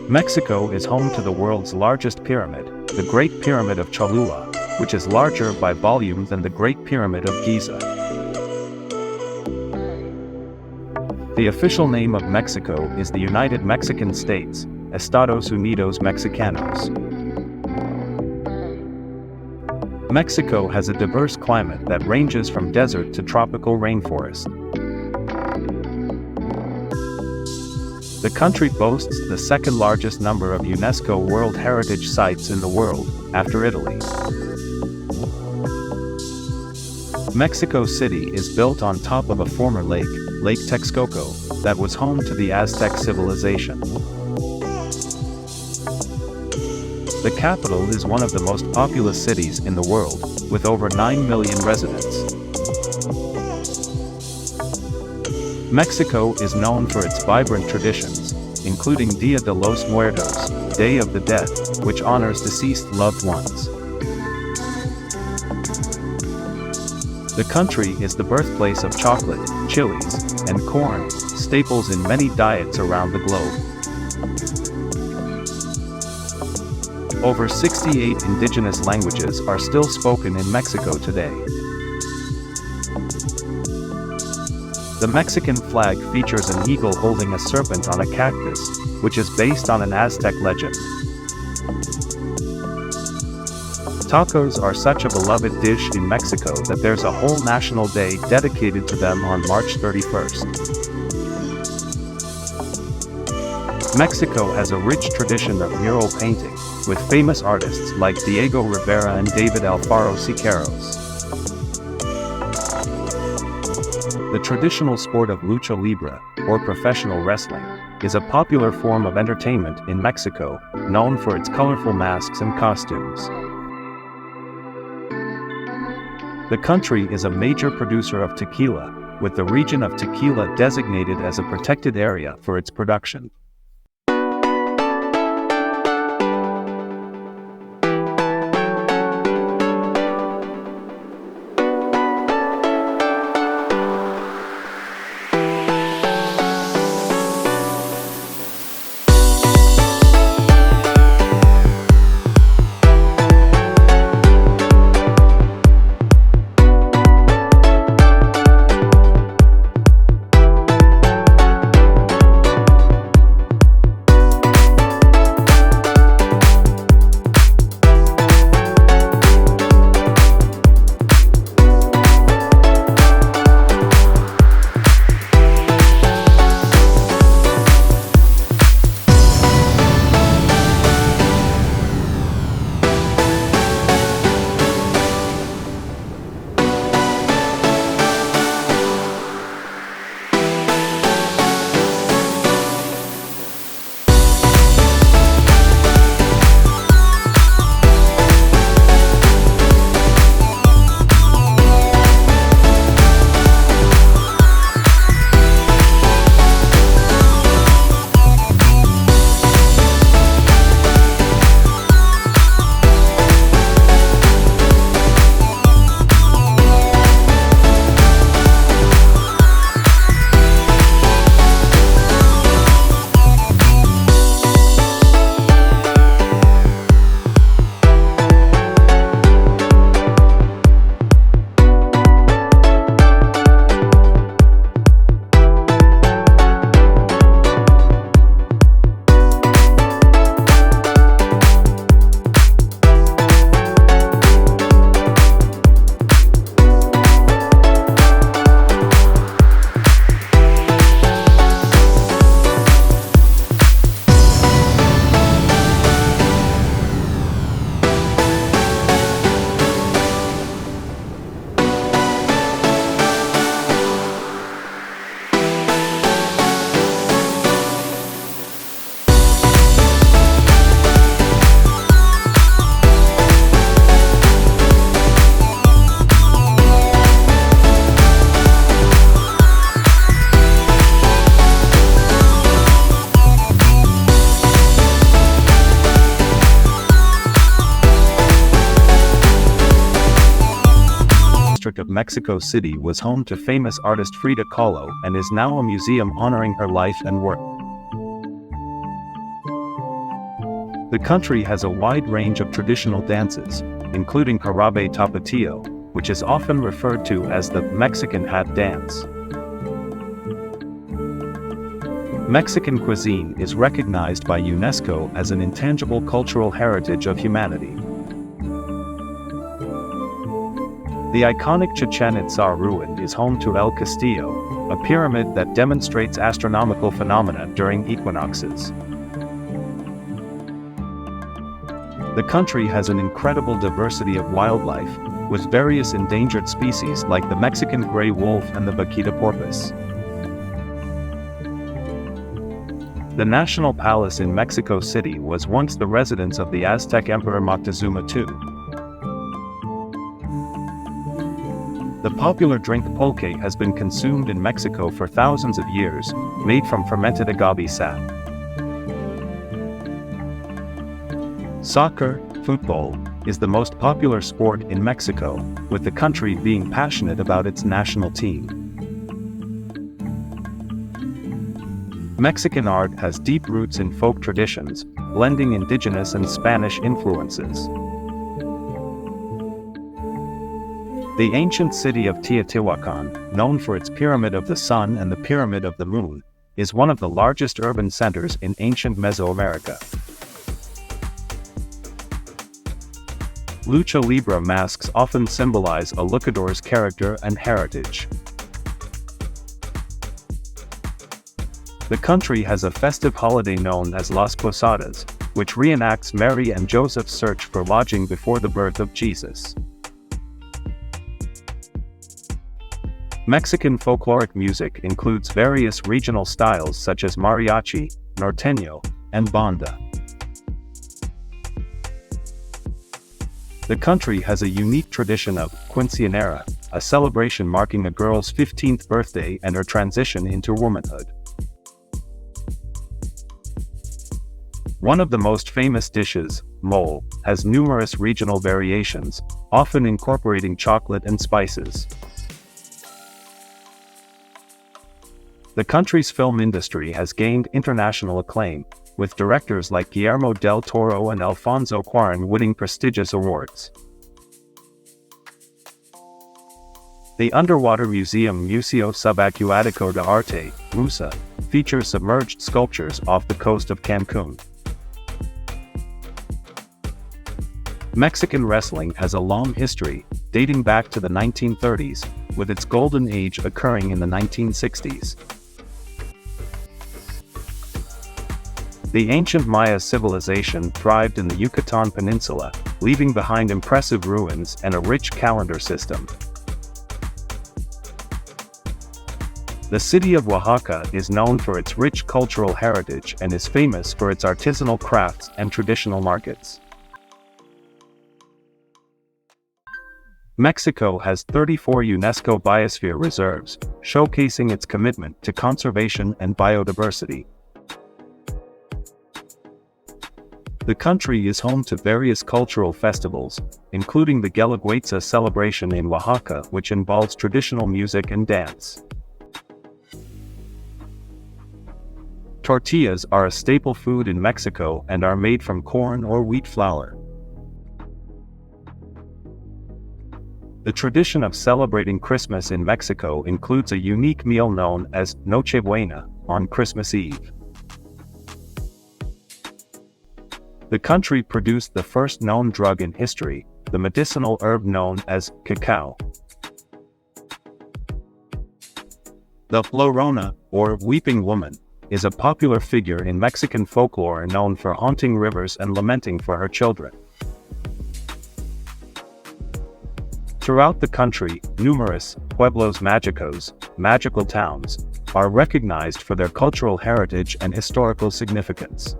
Mexico is home to the world's largest pyramid, the Great Pyramid of Cholula, which is larger by volume than the Great Pyramid of Giza. The official name of Mexico is the United Mexican States, Estados Unidos Mexicanos. Mexico has a diverse climate that ranges from desert to tropical rainforest. The country boasts the second largest number of UNESCO World Heritage Sites in the world, after Italy. Mexico City is built on top of a former lake, Lake Texcoco, that was home to the Aztec civilization. The capital is one of the most populous cities in the world, with over 9 million residents. Mexico is known for its vibrant traditions, including Dia de los Muertos, Day of the Dead, which honors deceased loved ones. The country is the birthplace of chocolate, chilies, and corn, staples in many diets around the globe. Over 68 indigenous languages are still spoken in Mexico today. The Mexican flag features an eagle holding a serpent on a cactus, which is based on an Aztec legend. Tacos are such a beloved dish in Mexico that there's a whole national day dedicated to them on March 31st. Mexico has a rich tradition of mural painting, with famous artists like Diego Rivera and David Alfaro Siqueiros. The traditional sport of lucha libre, or professional wrestling, is a popular form of entertainment in Mexico, known for its colorful masks and costumes. The country is a major producer of tequila, with the region of Tequila designated as a protected area for its production. district of Mexico City was home to famous artist Frida Kahlo and is now a museum honoring her life and work. The country has a wide range of traditional dances, including jarabe tapatio, which is often referred to as the Mexican hat dance. Mexican cuisine is recognized by UNESCO as an intangible cultural heritage of humanity. The iconic Chichen Itza ruin is home to El Castillo, a pyramid that demonstrates astronomical phenomena during equinoxes. The country has an incredible diversity of wildlife, with various endangered species like the Mexican gray wolf and the vaquita porpoise. The National Palace in Mexico City was once the residence of the Aztec Emperor Moctezuma II. The popular drink pulque has been consumed in Mexico for thousands of years, made from fermented agave sap. Soccer, football, is the most popular sport in Mexico, with the country being passionate about its national team. Mexican art has deep roots in folk traditions, blending indigenous and Spanish influences. The ancient city of Teotihuacan, known for its Pyramid of the Sun and the Pyramid of the Moon, is one of the largest urban centers in ancient Mesoamerica. Lucha Libre masks often symbolize a luchador's character and heritage. The country has a festive holiday known as Las Posadas, which reenacts Mary and Joseph's search for lodging before the birth of Jesus. Mexican folkloric music includes various regional styles such as mariachi, norteño, and banda. The country has a unique tradition of quinceañera, a celebration marking a girl's 15th birthday and her transition into womanhood. One of the most famous dishes, mole, has numerous regional variations, often incorporating chocolate and spices. The country's film industry has gained international acclaim, with directors like Guillermo del Toro and Alfonso Cuarón winning prestigious awards. The underwater museum Museo Subacuático de Arte, MUSA, features submerged sculptures off the coast of Cancun. Mexican wrestling has a long history, dating back to the 1930s, with its golden age occurring in the 1960s. The ancient Maya civilization thrived in the Yucatan Peninsula, leaving behind impressive ruins and a rich calendar system. The city of Oaxaca is known for its rich cultural heritage and is famous for its artisanal crafts and traditional markets. Mexico has 34 UNESCO biosphere reserves, showcasing its commitment to conservation and biodiversity. The country is home to various cultural festivals, including the Guelaguetza celebration in Oaxaca, which involves traditional music and dance. Tortillas are a staple food in Mexico and are made from corn or wheat flour. The tradition of celebrating Christmas in Mexico includes a unique meal known as Noche Buena on Christmas Eve. The country produced the first known drug in history, the medicinal herb known as cacao. The Llorona, or Weeping Woman, is a popular figure in Mexican folklore known for haunting rivers and lamenting for her children. Throughout the country, numerous pueblos mágicos, magical towns, are recognized for their cultural heritage and historical significance.